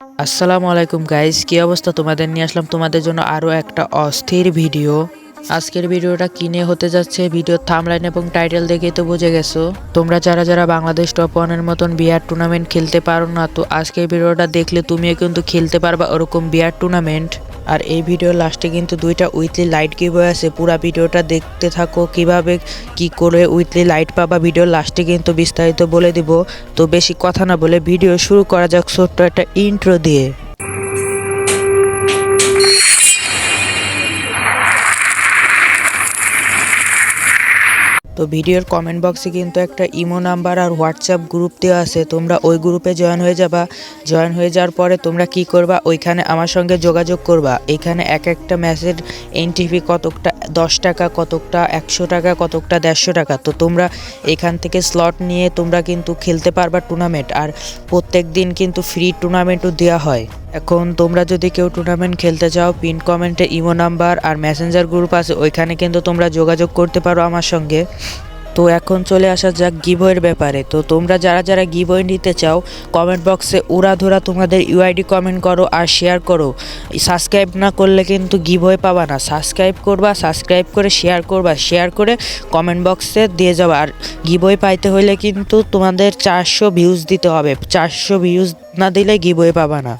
আসসালামু আলাইকুম গাইস, কি অবস্থা তোমাদের? নিয়ে আসলাম তোমাদের জন্য আরও একটা অস্থির ভিডিও। আজকের ভিডিওটা কিনে হতে যাচ্ছে, ভিডিওর থাম্বনেল এবং টাইটেল দেখেই তো বুঝে গেছো। তোমরা যারা যারা বাংলাদেশ টপ ওয়ানের মতন বিয়ার টুর্নামেন্ট খেলতে পারো না, তো আজকের ভিডিওটা দেখলে তুমিও কিন্তু খেলতে পারবা ওরকম বিয়ার টুর্নামেন্ট। আর এই ভিডিওর লাস্টে কিন্তু দুইটা উইকলি লাইট গিভওয়ে আছে, পুরো ভিডিওটা দেখতে থাকো কিভাবে কি করে উইকলি লাইট পাবা। ভিডিওর লাস্টে কিন্তু বিস্তারিত বলে দিব। তো বেশি কথা না বলে ভিডিও শুরু করা যাক ছোট্ট একটা ইন্ট্রো দিয়ে। তো ভিডিওর কমেন্ট বক্সে কিন্তু একটা ইমো নাম্বার আর হোয়াটসঅ্যাপ গ্রুপ দেওয়া আছে, তোমরা ওই গ্রুপে জয়েন হয়ে যাবা। জয়েন হয়ে যাওয়ার পরে তোমরা কি করবা, ওইখানে আমার সঙ্গে যোগাযোগ করবা। এখানে এক একটা ম্যাচের এন্ট্রি কতকটা 10 টাকা, কতকটা 100 টাকা, কতকটা 150 টাকা। তো তোমরা এখান থেকে স্লট নিয়ে তোমরা কিন্তু খেলতে পারবা টুর্নামেন্ট। আর প্রত্যেক দিন কিন্তু ফ্রি টুর্নামেন্টও দেওয়া হয়। এখন তোমরা যদি কেউ টুর্নামেন্ট খেলতে চাও, পিন কমেন্টে ইমো নাম্বার আর মেসেঞ্জার গ্রুপ আছে, ওইখানে কিন্তু তোমরা যোগাযোগ করতে পারো আমার সঙ্গে। তো এখন চলে আসা যাক গিভওয়ের ব্যাপারে। তো তোমরা যারা যারা গিভওয়ে নিতে চাও, কমেন্ট বক্সে উড়াধুরা তোমাদের ইউআইডি কমেন্ট করো আর শেয়ার করো। সাবস্ক্রাইব না করলে কিন্তু গিভওয়ে পাবা না। সাবস্ক্রাইব করবা, সাবস্ক্রাইব করে শেয়ার করবা, শেয়ার করে কমেন্ট বক্সে দিয়ে যাবা। আর গিভওয়ে পাইতে হলে কিন্তু তোমাদের 400 ভিউজ দিতে হবে। 400 ভিউজ না দিলে গিভওয়ে পাবা না।